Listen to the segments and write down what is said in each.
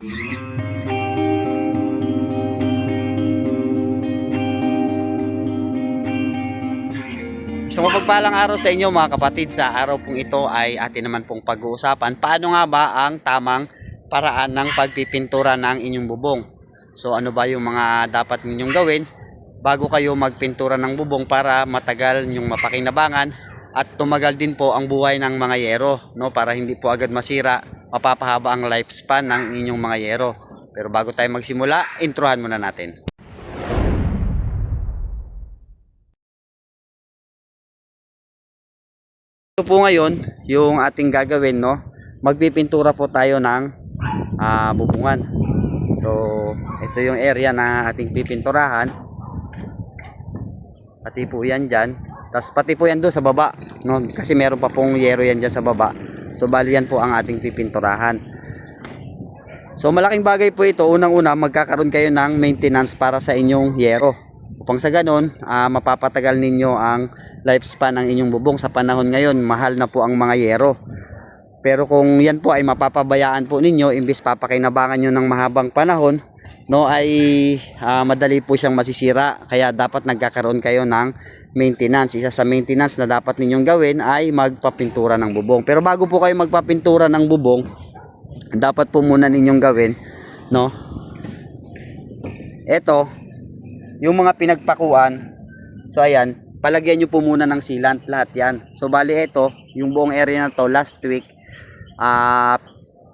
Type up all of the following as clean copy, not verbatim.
So mapagpalang araw sa inyo mga kapatid. Sa araw pong ito ay atin naman pong pag-uusapan paano nga ba ang tamang paraan ng pagpipintura ng inyong bubong. So ano ba yung mga dapat ninyong gawin bago kayo magpintura ng bubong para matagal yung mapakinabangan at tumagal din po ang buhay ng mga yero, no? Para hindi po agad masira, mapapahaba ang lifespan ng inyong mga yero. Pero bago tayo magsimula, introhan muna natin. Ito po ngayon yung ating gagawin, no? Magpipintura po tayo ng bubungan. So ito yung area na ating pipinturahan. Pati po yan dyan. Tapos pati po yan doon sa baba, no? Kasi meron pa pong yero yan dyan sa baba. So bali yan po ang ating pipinturahan. So malaking bagay po ito. Unang-una magkakaroon kayo ng maintenance para sa inyong yero. Upang sa ganon, mapapatagal ninyo ang lifespan ng inyong bubong. Sa panahon ngayon, mahal na po ang mga yero. Pero kung yan po ay mapapabayaan po ninyo, imbis papakinabangan nyo ng mahabang panahon, no, ay madali po siyang masisira. Kaya dapat nagkakaroon kayo ng maintenance. Isa sa maintenance na dapat ninyong gawin ay magpapintura ng bubong. Pero bago po kayo magpapintura ng bubong, dapat po muna ninyong gawin, no, eto yung mga pinagpakuan. So ayan, palagyan nyo po muna ng sealant lahat yan. So bali ito, yung buong area na to last week,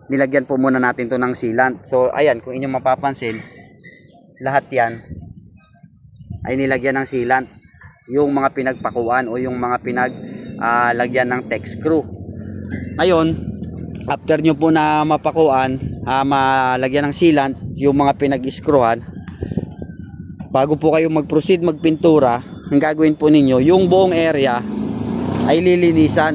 nilagyan po muna natin to ng sealant. So ayan, kung inyong mapapansin, lahat yan ay nilagyan ng sealant. Yung mga pinagpakuan o yung mga lagyan ng tex screw. Ngayon, after nyo po na mapakuan, malagyan ng sealant yung mga pinag-screwan, bago po kayo mag-proceed magpintura, ang gagawin po ninyo, yung buong area ay lilinisan,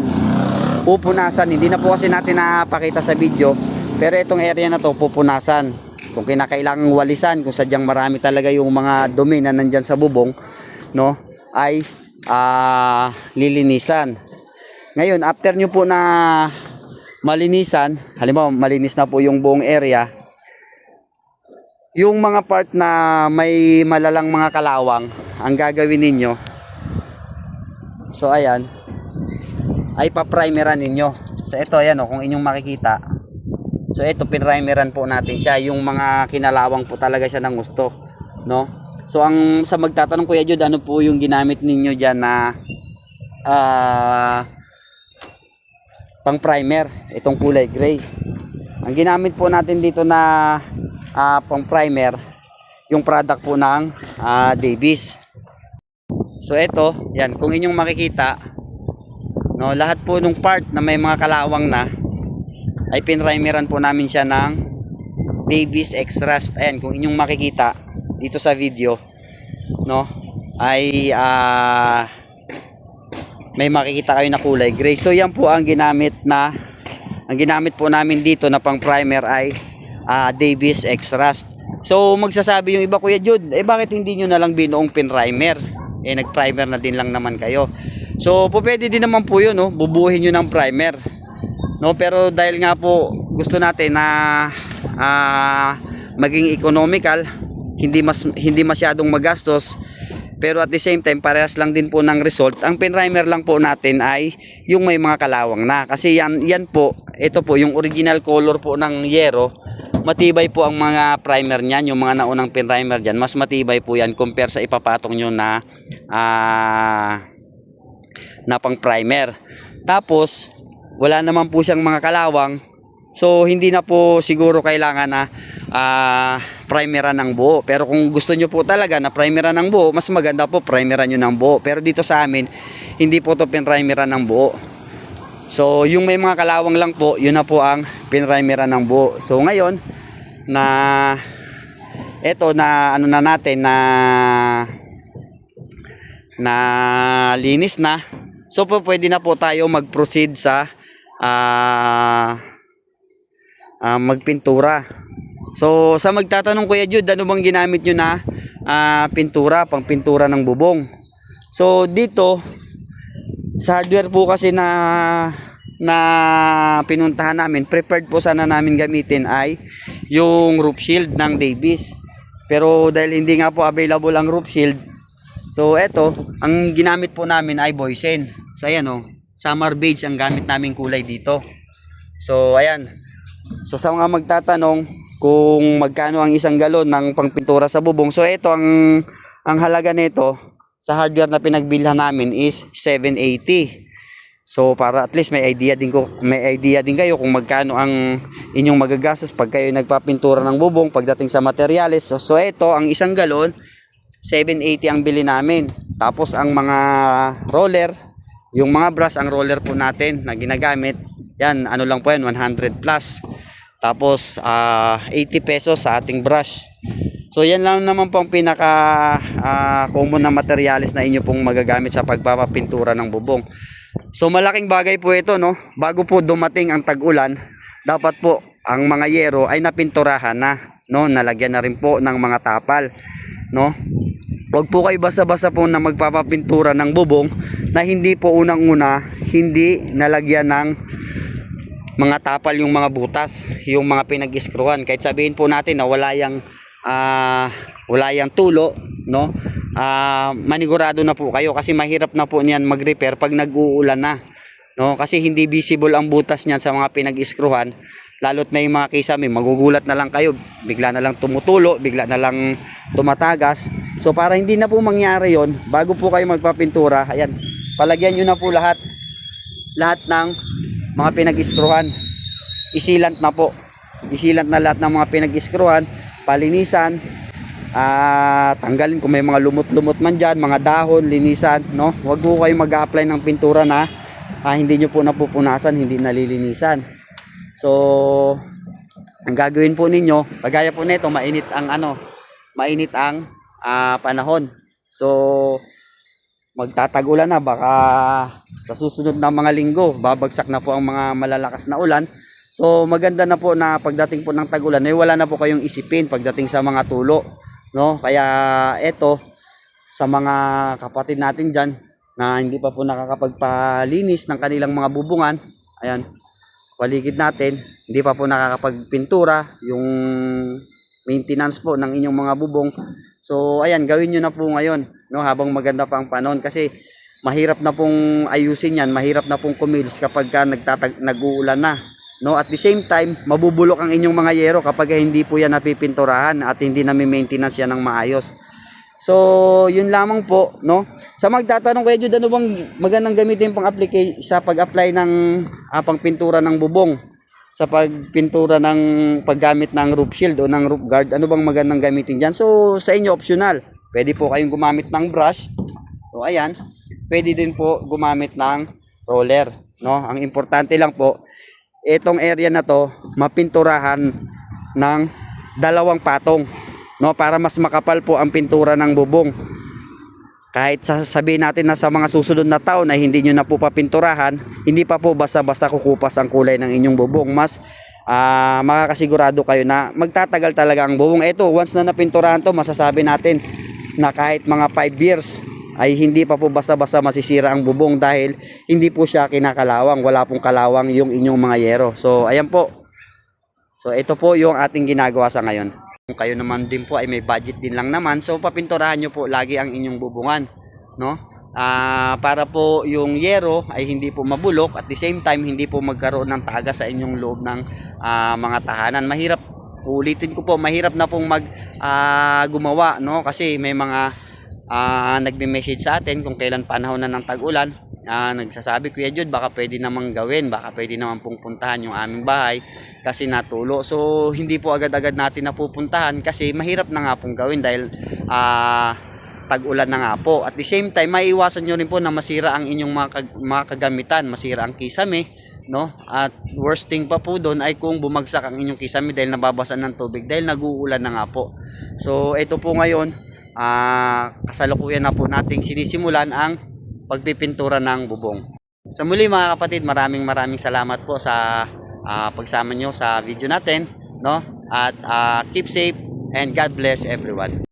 pupunasan. Hindi na po kasi natin napakita sa video, pero itong area na to pupunasan. Kung kinakailangang walisan, kung sadyang marami talaga yung mga dumi na nandyan sa bubong, no, ay lilinisan. Ngayon, after nyo po na malinisan, halimbawa malinis na po yung buong area, yung mga part na may malalang mga kalawang, ang gagawin ninyo, so ayan, ay pa-primeran ninyo. So ito, ayan o, kung inyong makikita, so ito, pinrimeran po natin siya. Yung mga kinalawang po talaga siya ng gusto, no? So sa magtatanong, Kuya Jude, ano po yung ginamit ninyo dyan na pang primer? Itong kulay gray. Ang ginamit po natin dito na pang primer, yung product po ng Davis. So ito, yan, kung inyong makikita, no, lahat po nung part na may mga kalawang na ay pinrimeran po namin siya ng Davis X-Rust. Ayan, kung inyong makikita dito sa video, no, ay may makikita kayo na kulay gray. So yan po ang ginamit po namin dito na pang primer ay Davis X-Rust. So magsasabi yung iba, Kuya Jude, bakit hindi nyo na lang binuong pinrimer? Nag-primer na din lang naman kayo. So pwede din naman po yun, no? Bubuhin nyo ng primer, no? Pero dahil nga po gusto natin na maging economical, hindi masyadong magastos, pero at the same time parehas lang din po ng result, ang pinrimer lang po natin ay yung may mga kalawang na. Kasi yan po, ito po yung original color po ng yero, matibay po ang mga primer niyan. Yung mga naunang pinrimer dyan, mas matibay po yan compare sa ipapatong nyo na pang primer. Tapos wala naman po siyang mga kalawang, so hindi na po siguro kailangan na primeran ng buo. Pero kung gusto nyo po talaga na primeran ng buo, mas maganda po primeran nyo ng buo. Pero dito sa amin, hindi po to pinrimeran ng buo. So yung may mga kalawang lang po, yun na po ang pinrimeran ng buo. So ngayon na eto na ano na natin na linis na, so po pwede na po tayo mag-proceed sa magpintura. So sa magtatanong, Kuya Jude, ano bang ginamit nyo na pintura, pang pintura ng bubong? So dito sa hardware po kasi na pinuntahan namin, prepared po sana namin gamitin ay yung roof shield ng Davis. Pero dahil hindi nga po available ang roof shield, so eto, ang ginamit po namin ay Boysen. So ayan oh, summer beige ang gamit naming kulay dito. So ayan. So sa mga magtatanong kung magkano ang isang galon ng pangpintura sa bubong. So ito ang halaga nito sa hardware na pinagbilhan namin is 780. So para at least may idea din kayo kung magkano ang inyong magagastos pag kayo nagpapintura ng bubong pagdating sa materyales. So ito ang isang galon 780 ang bili namin. Tapos ang mga roller, yung mga brush, ang roller po natin na ginagamit, yan ano lang po yan, 100 plus. Tapos 80 pesos sa ating brush. So yan lang naman po ang pinaka common na materyales na inyo pong magagamit sa pagpapapintura ng bubong. So malaking bagay po ito, no? Bago po dumating ang tag-ulan, dapat po ang mga yero ay napinturahan na, no? Nalagyan na rin po ng mga tapal, no? Huwag po kayo basta-basta po na magpapapintura ng bubong na hindi po unang-una hindi nalagyan ng mga tapal yung mga butas, yung mga pinag-iskruhan. Kahit sabihin po natin na wala yang tulo, no? Manigurado na po kayo kasi mahirap na po niyan mag-repair pag nag-uulan na, no? Kasi hindi visible ang butas niyan sa mga pinag-iskruhan. Lalo't may mga kisame, magugulat na lang kayo, bigla na lang tumutulo, bigla na lang tumatagas. So para hindi na po mangyari yon, bago po kayo magpapintura, ayan, palagyan nyo na po lahat ng mga pinag-iskruhan. Isilant na po, isilant na lahat ng mga pinag-iskruhan, palinisan, tanggalin kung may mga lumot-lumot man dyan, mga dahon, linisan, no? Huwag po kayo mag-a-apply ng pintura na hindi nyo po napupunasan, hindi nalilinisan. So ang gagawin po ninyo, pagaya po nito, mainit ang panahon. So magtatagulan na, baka sa susunod na mga linggo babagsak na po ang mga malalakas na ulan. So maganda na po na pagdating po ng tag-ulan ay wala na po kayong isipin pagdating sa mga tulo, no? Kaya eto, sa mga kapatid natin dyan na hindi pa po nakakapagpalinis ng kanilang mga bubungan, ayan, paligid natin, hindi pa po nakakapagpintura, yung maintenance po ng inyong mga bubong. So ayan, gawin nyo na po ngayon, no? Habang maganda pa ang panahon, kasi mahirap na pong ayusin yan, mahirap na pong kumilos kapag nag-uulan na, no? At the same time, mabubulok ang inyong mga yero kapag hindi po yan napipinturahan at hindi na-maintenance yan ng maayos. So yun lamang po, no? Sa magtatanong kayo, ano bang magandang gamitin sa pag-apply ng pangpintura ng bubong, sa pagpintura ng paggamit ng roof shield o ng roof guard, ano bang magandang gamitin dyan? So sa inyo, optional. Pwede po kayong gumamit ng brush. So ayan, pwede din po gumamit ng roller, no? Ang importante lang po, itong area na to mapinturahan ng 2 patong, no? Para mas makapal po ang pintura ng bubong. Kahit sabihin natin na sa mga susunod na taon ay hindi nyo na po papinturahan, hindi pa po basta-basta kukupas ang kulay ng inyong bubong. Mas makakasigurado kayo na magtatagal talaga ang bubong. Ito, once na napinturahan to, masasabi natin na kahit mga 5 years ay hindi pa po basta-basta masisira ang bubong dahil hindi po siya kinakalawang, wala pong kalawang yung inyong mga yero. So ayan po, so ito po yung ating ginagawa sa ngayon. Kung kayo naman din po ay may budget din lang naman, so papinturahan nyo po lagi ang inyong bubungan, no? Para po yung yero ay hindi po mabulok, at the same time hindi po magkaroon ng taga sa inyong loob ng mga tahanan. Mahirap, ulitin ko po, mahirap na pong gumawa, no? Kasi may mga nagme-message sa atin kung kailan panahon na ng tag-ulan, nagsasabi, Kuya Jude, baka pwede namang gawin, baka pwede naman pong puntahan yung aming bahay kasi natulo. So hindi po agad-agad natin napupuntahan kasi mahirap na nga pong gawin dahil tag-ulan na nga po. At the same time, maiiwasan nyo rin po na masira ang inyong mga kagamitan, masira ang kisame, no? At worst thing pa po doon ay kung bumagsak ang inyong kisame dahil nababasa ng tubig dahil nag-uulan na nga po. So ito po ngayon, kasalukuyan na po nating sinisimulan ang pagpipintura ng bubong. Sa muli mga kapatid, maraming salamat po sa pagsama nyo sa video natin, no? At keep safe and God bless everyone.